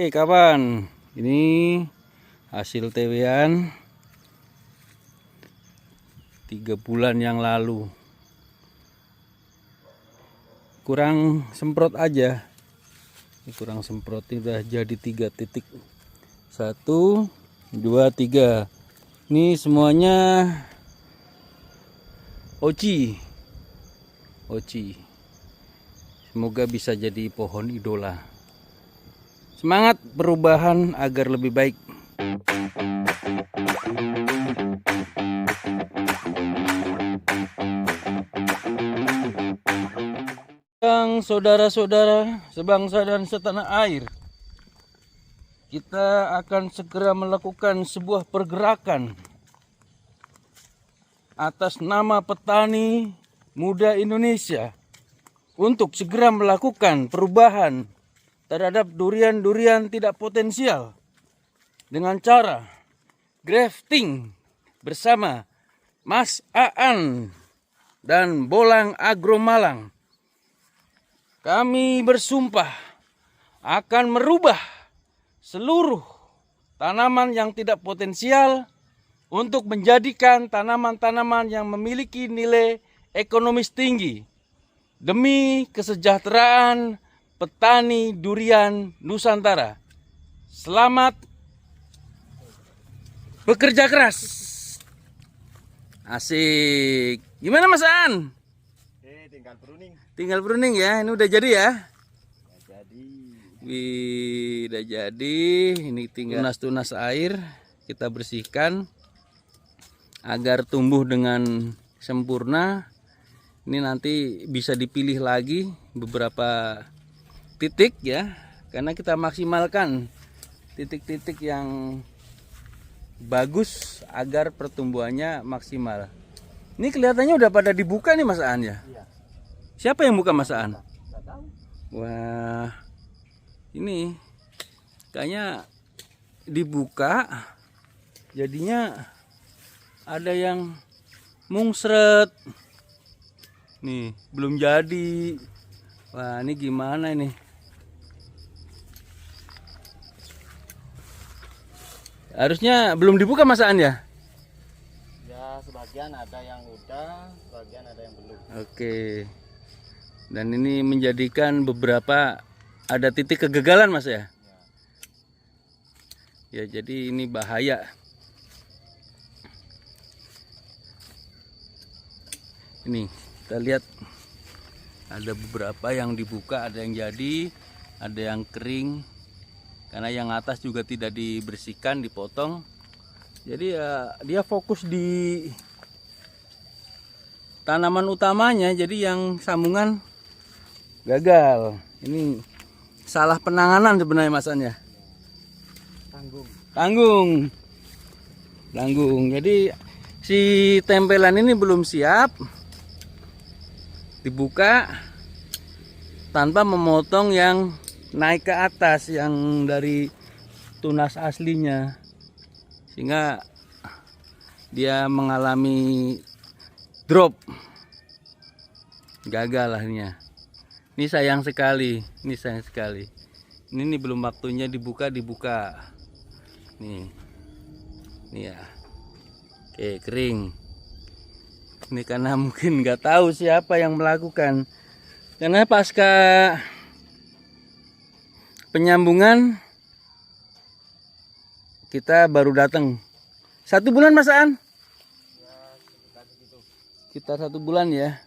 Kawan, ini hasil TW-an 3 bulan yang lalu. Kurang semprot aja. Ini kurang semprot, ini udah jadi 3 titik. 1, 2, 3. Ini semuanya oci. Semoga bisa jadi pohon idola. Semangat perubahan agar lebih baik. Yang saudara-saudara sebangsa dan setanah air, kita akan segera melakukan sebuah pergerakan atas nama petani muda Indonesia untuk segera melakukan perubahan terhadap durian-durian tidak potensial dengan cara grafting bersama Mas Aan dan Bolang Agro Malang. Kami bersumpah akan merubah seluruh tanaman yang tidak potensial untuk menjadikan tanaman-tanaman yang memiliki nilai ekonomis tinggi demi kesejahteraan petani durian Nusantara. Selamat bekerja keras. Asik. Gimana Mas Aan? Tinggal pruning. Tinggal pruning ya. Ini udah jadi ya? Udah jadi. Wih, udah jadi. Ini tinggal tunas-tunas air kita bersihkan agar tumbuh dengan sempurna. Ini nanti bisa dipilih lagi beberapa titik ya, karena kita maksimalkan titik-titik yang bagus agar pertumbuhannya maksimal. Ini kelihatannya udah pada dibuka nih Mas Aan ya? Iya. Siapa yang buka Mas Aan? Nggak tahu. Wah, ini kayaknya dibuka, jadinya ada yang mungsret. Nih, belum jadi. Wah, ini gimana ini? Harusnya belum dibuka Mas Aan ya? Ya, sebagian ada yang udah, sebagian ada yang belum. Oke. Dan ini menjadikan beberapa ada titik kegagalan Mas ya? Ya, jadi ini bahaya. Ini kita lihat ada beberapa yang dibuka, ada yang jadi, ada yang kering. Karena yang atas juga tidak dibersihkan, dipotong. Jadi ya dia fokus di tanaman utamanya, jadi yang sambungan gagal. Ini salah penanganan sebenarnya Mas Aan ya. Tanggung. Jadi si tempelan ini belum siap dibuka tanpa memotong yang naik ke atas yang dari tunas aslinya, sehingga dia mengalami drop, gagal akhirnya. Ini sayang sekali. Ini belum waktunya dibuka. Nih ya. Oke, kering. Ini karena mungkin nggak tahu siapa yang melakukan, karena pasca penyambungan kita baru datang 1 bulan Mas Aan? Ya, sekitar segitu. Sekitar 1 bulan ya.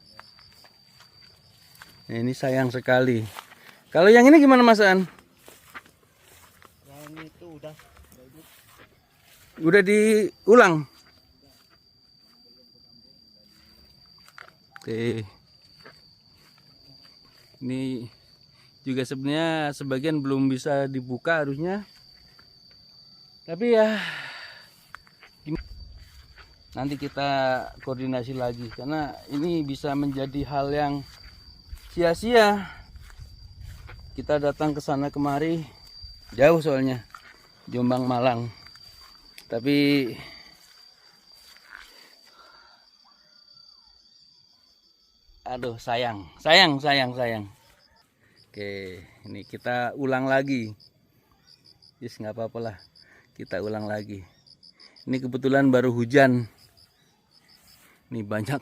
Nah, ini sayang sekali. Kalau yang ini gimana Mas Aan? Yang itu udah. Udah diulang? Oke. Ini juga sebenarnya sebagian belum bisa dibuka harusnya. Tapi ya nanti kita koordinasi lagi, karena ini bisa menjadi hal yang sia-sia. Kita datang ke sana kemari, jauh soalnya, Jombang Malang. Tapi aduh, sayang. Oke, ini kita ulang lagi. Yes, nggak apa-apa lah. Kita ulang lagi. Ini kebetulan baru hujan. Nih banyak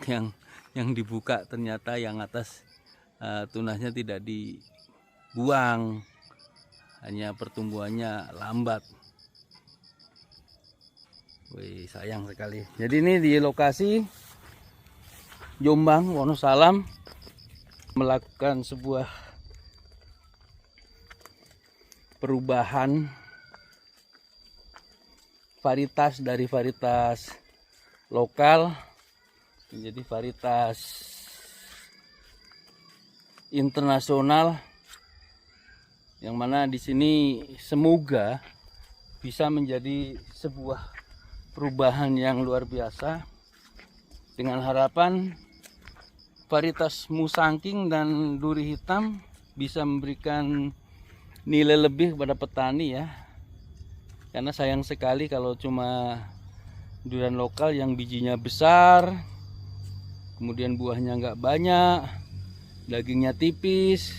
yang dibuka, ternyata yang atas tunasnya tidak dibuang. Hanya pertumbuhannya lambat. Wih, sayang sekali. Jadi ini di lokasi Jombang, Wonosalam, melakukan sebuah perubahan varietas dari varietas lokal menjadi varietas internasional, yang mana di sini semoga bisa menjadi sebuah perubahan yang luar biasa, dengan harapan varietas musangking dan duri hitam bisa memberikan nilai lebih kepada petani ya. Karena sayang sekali kalau cuma durian lokal yang bijinya besar, kemudian buahnya nggak banyak, dagingnya tipis,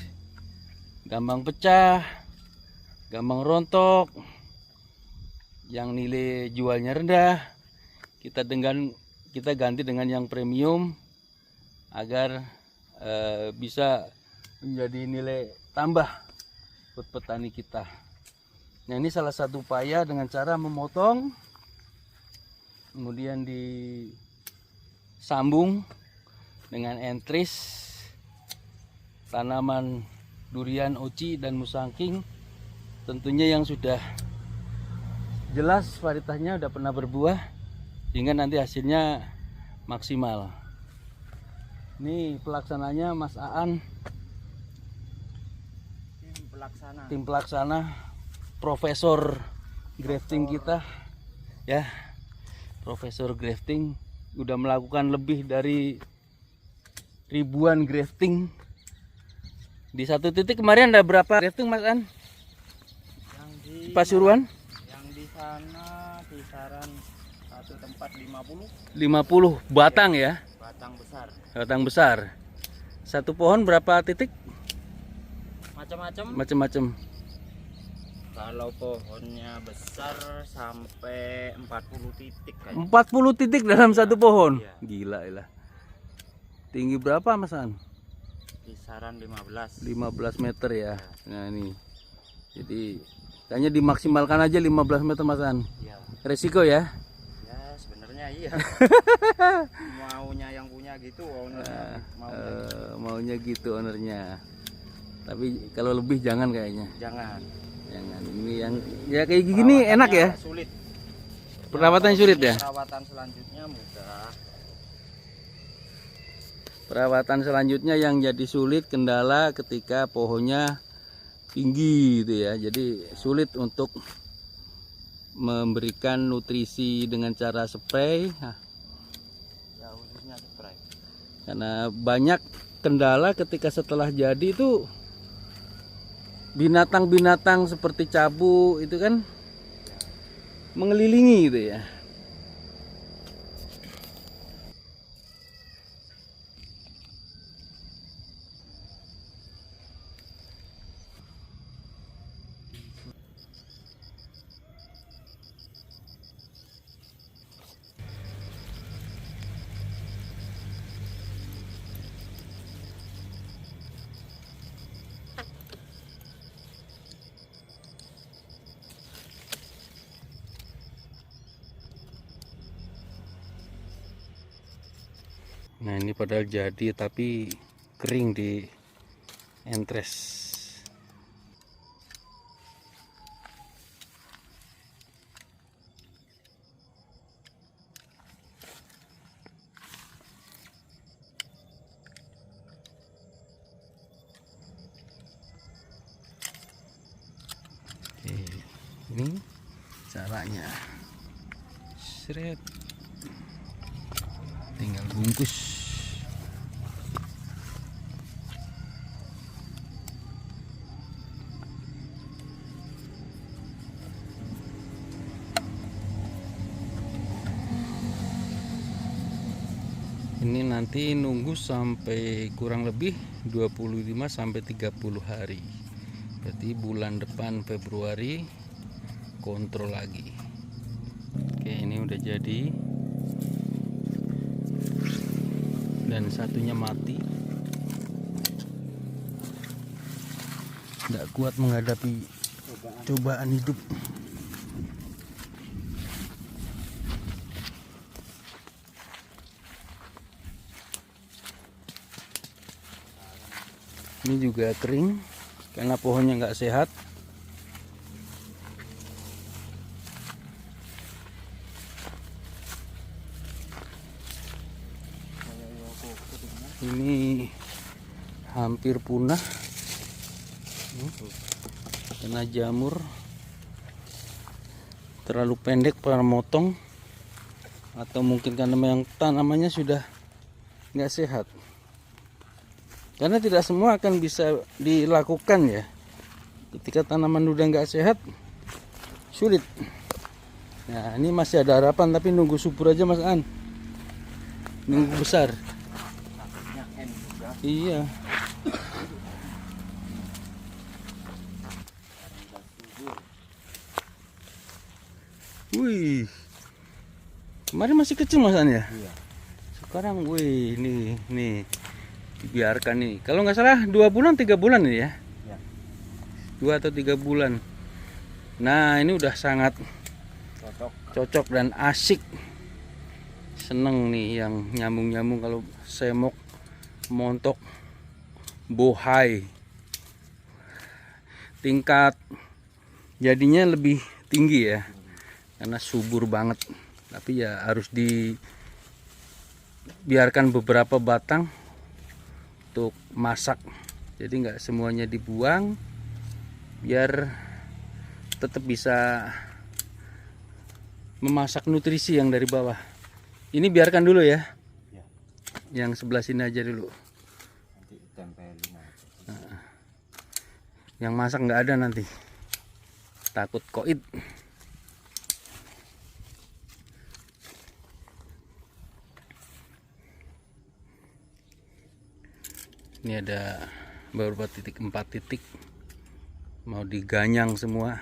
gampang pecah, gampang rontok, yang nilai jualnya rendah. Kita ganti dengan yang premium agar bisa menjadi nilai tambah buat petani kita. Nah, ini salah satu upaya dengan cara memotong, kemudian disambung dengan entris tanaman durian oci dan musangking, tentunya yang sudah jelas varietasnya udah pernah berbuah, sehingga nanti hasilnya maksimal. Ini pelaksananya Mas Aan, tim pelaksana, Profesor grafting kita ya. Profesor grafting udah melakukan lebih dari ribuan grafting. Di satu titik kemarin ada berapa grafting Mas Aan? Yang di Pasuruan? Yang di sana kisaran satu tempat 50 batang ya. batang besar. Batang besar. Satu pohon berapa titik? Macam-macam. Kalau pohonnya besar sampai 40 titik kan. 40 titik dalam satu pohon. Iya. Gila lah. Tinggi berapa Mas An? Kisaran 15 meter ya. Nah ini. Jadi kayaknya dimaksimalkan aja 15 meter Mas An. ya. Resiko ya? Ya sebenarnya iya. Maunya yang punya gitu ownernya Maunya gitu ownernya. Tapi kalau lebih jangan kayaknya. jangan. Ini yang ya kayak gini enak ya. Sulit. Perawatannya sulit ya. Perawatan selanjutnya mudah. Perawatan selanjutnya yang jadi sulit, kendala ketika pohonnya tinggi gitu ya. Jadi sulit untuk memberikan nutrisi dengan cara spray. Ya khususnya spray. Karena banyak kendala ketika setelah jadi itu, binatang-binatang seperti cabu itu kan mengelilingi gitu ya. Nah ini padahal jadi tapi kering di entres. Oke, ini caranya. Seret. Tinggal bungkus. Ini nanti nunggu sampai kurang lebih 25 sampai 30 hari. Berarti bulan depan Februari kontrol lagi. Oke, ini udah jadi. Dan satunya mati. Nggak kuat menghadapi cobaan hidup. Ini juga kering karena pohonnya nggak sehat. Ini hampir punah kena jamur, terlalu pendek para motong, atau mungkin karena memang tanamannya sudah nggak sehat. Karena tidak semua akan bisa dilakukan ya. Ketika tanaman udah nggak sehat, sulit. Nah, ini masih ada harapan, tapi nunggu subur aja Mas An. Nunggu besar. Iya. Wih. Kemarin masih kecil Mas An ya? Iya. Sekarang wih, nih. Dibiarkan nih. Kalau nggak salah 2 bulan 3 bulan ini ya. 2 atau 3 bulan. Nah, ini udah sangat cocok dan asik. Seneng nih yang nyambung-nyambung, kalau semok, montok, bohai. Tingkat jadinya lebih tinggi ya. Karena subur banget. Tapi ya harus dibiarkan beberapa batang untuk masak, jadi nggak semuanya dibuang, biar tetap bisa memasak nutrisi yang dari bawah. Ini biarkan dulu ya, yang sebelah sini aja dulu. Nanti tempelin aja. Nah, yang masak nggak ada nanti, takut koid. Ini ada beberapa titik, 4 titik mau diganyang semua.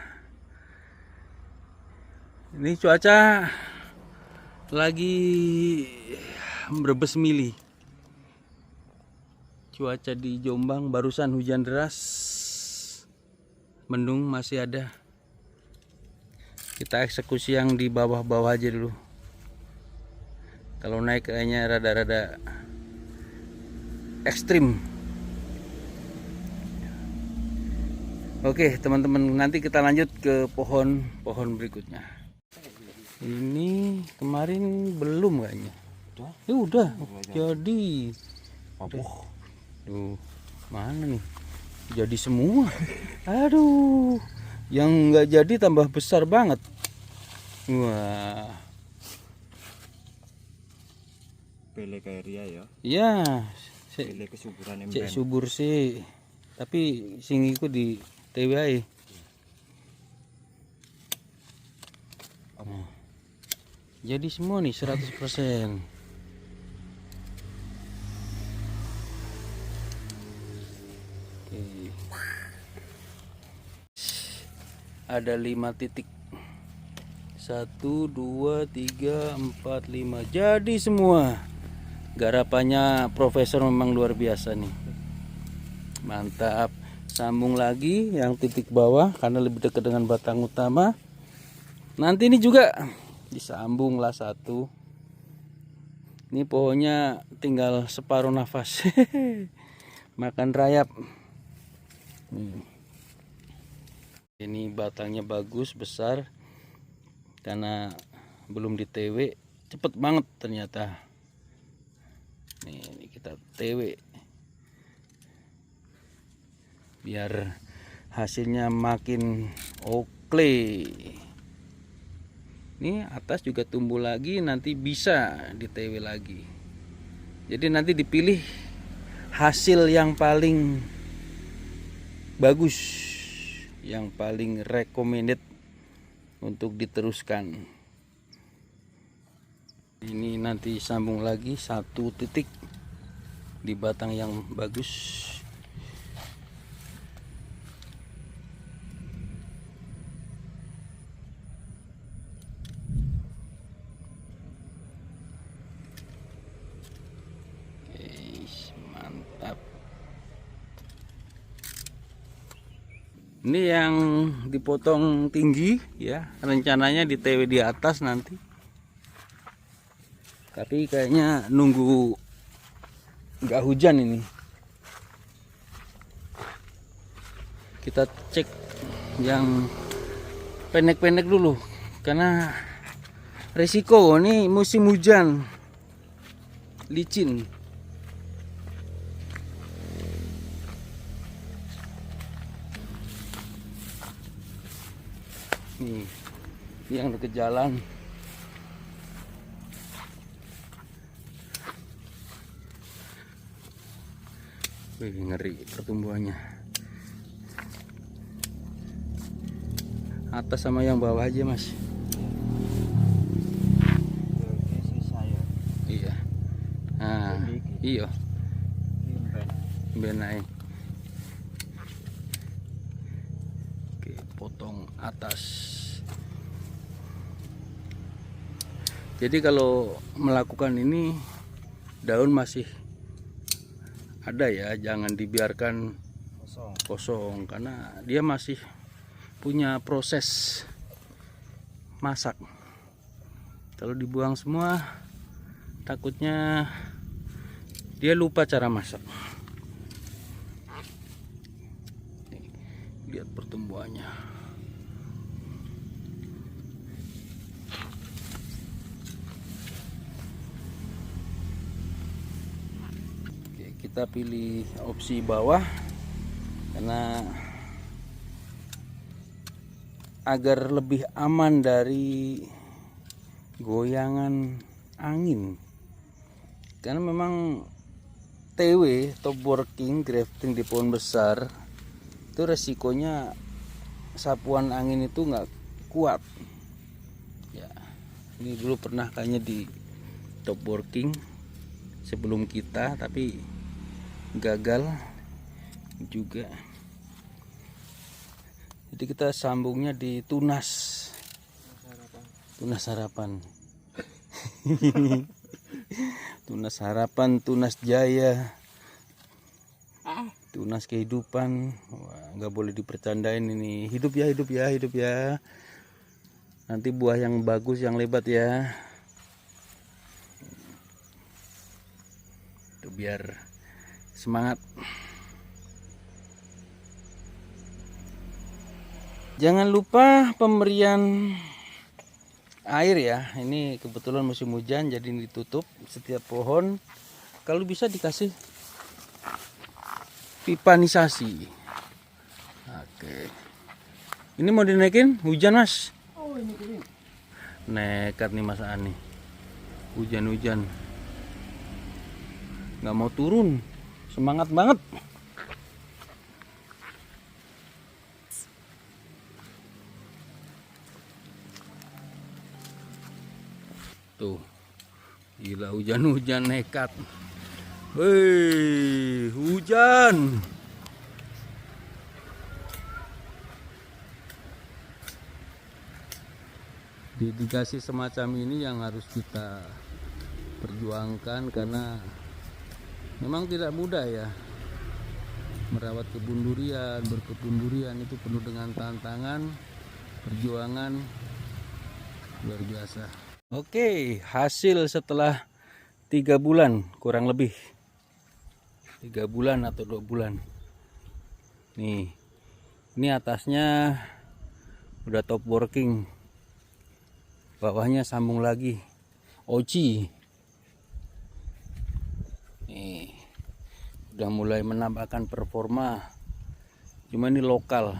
Ini cuaca lagi berbes mili. Cuaca di Jombang barusan hujan deras, mendung masih ada. Kita eksekusi yang di bawah-bawah aja dulu. Kalau naik kayaknya rada-rada ekstrim. Oke teman-teman, nanti kita lanjut ke pohon berikutnya. Ini kemarin belum kayaknya. Udah jadi. Tuh, mana nih? Jadi semua. Aduh, yang nggak jadi tambah besar banget. Wah. Pele kayak Ria ya. Ya. Pele kesuburan yang Cek subur sih, tapi singiku di TWI. Nah, jadi semua nih 100%. Oke. Ada 5 titik. 1, 2, 3, 4, 5. Jadi semua. Garapannya profesor memang luar biasa nih. Mantap. Sambung lagi yang titik bawah karena lebih dekat dengan batang utama. Nanti ini juga disambung lah 1. Ini pohonnya tinggal separuh nafas. Makan rayap. Ini batangnya bagus, besar. Karena belum di TW, cepet banget ternyata. Ini kita TW biar hasilnya makin oke. Ini atas juga tumbuh lagi, nanti bisa di TW lagi. Jadi nanti dipilih hasil yang paling bagus, yang paling recommended untuk diteruskan. Ini nanti sambung lagi 1 titik di batang yang bagus. Ini yang dipotong tinggi ya, rencananya di TW di atas nanti. Tapi kayaknya nunggu nggak hujan ini. Kita cek yang pendek-pendek dulu karena resiko ini musim hujan, licin. Nih, yang deket jalan. Wih, ngeri pertumbuhannya. Atas sama yang bawah aja, Mas. Ini sisa ya. Iya. Nah, iya. Benai. Oke, potong atas. Jadi kalau melakukan ini daun masih ada ya, jangan dibiarkan kosong karena dia masih punya proses masak. Kalau dibuang semua takutnya dia lupa cara masak. Lihat pertumbuhannya. Oke, kita pilih opsi bawah karena agar lebih aman dari goyangan angin. Karena memang TW top working grafting di pohon besar itu resikonya sapuan angin itu nggak kuat ya. Ini dulu pernah kayaknya di top working sebelum kita, tapi gagal juga. Jadi kita sambungnya di tunas harapan. Tunas harapan, tunas jaya, tunas kehidupan. Wah, nggak boleh dipercandain ini. Hidup ya, hidup ya, hidup ya. Nanti buah yang bagus, yang lebat ya. Itu biar semangat. Jangan lupa pemberian air ya. Ini kebetulan musim hujan jadi ditutup setiap pohon. Kalau bisa dikasih pipanisasi. Oke. Ini mau dinaikin hujan, Mas? Oh, ini kering. Nekat nih Mas Ani. Hujan-hujan. Nggak mau turun. Semangat banget. Tuh. Gila, hujan-hujan nekat. Wih, hujan. Dikasih semacam ini yang harus kita perjuangkan karena memang tidak mudah ya. Merawat kebun durian, berkebun durian itu penuh dengan tantangan, perjuangan luar biasa. Oke, hasil setelah 3 bulan kurang lebih 3 bulan atau 2 bulan. Nih, ini atasnya udah top working, bawahnya sambung lagi oci. Nih, udah mulai menambahkan performa, cuma ini lokal.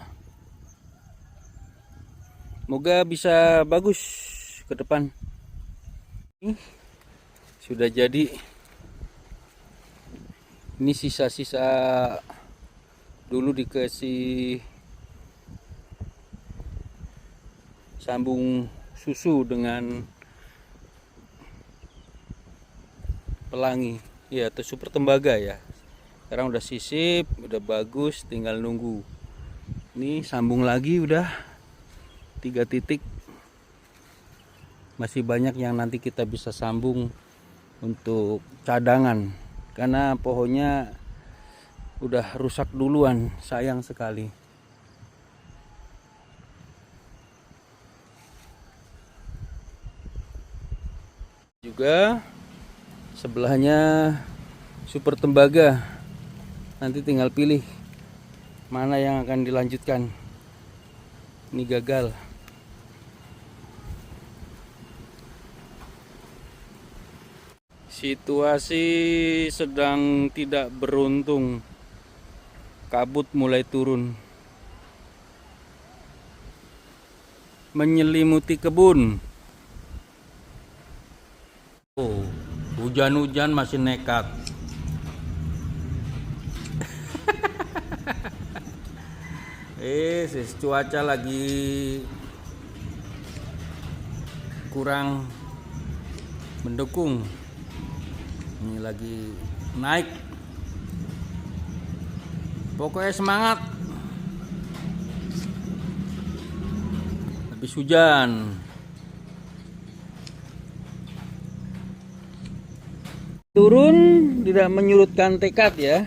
Semoga bisa bagus ke depan. Sudah jadi. Ini sisa-sisa dulu dikasih sambung susu dengan pelangi ya, atau super tembaga ya. Sekarang udah sisip, udah bagus, tinggal nunggu. Ini sambung lagi udah 3 titik. Masih banyak yang nanti kita bisa sambung untuk cadangan karena pohonnya udah rusak duluan, sayang sekali. juga sebelahnya Super Tembaga. Nanti tinggal pilih mana yang akan dilanjutkan. Ini gagal. Situasi sedang tidak beruntung. Kabut mulai turun, menyelimuti kebun. Oh, hujan-hujan masih nekat. Cuaca lagi kurang mendukung. Ini lagi naik. Pokoknya semangat. Habis hujan. Turun tidak menyurutkan tekad ya.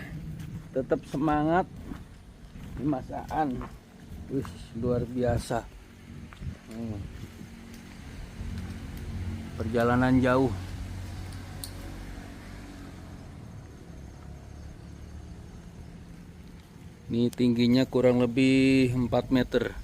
Tetap semangat. Masakan. Wih, luar biasa. Perjalanan jauh. Ini tingginya kurang lebih 4 meter.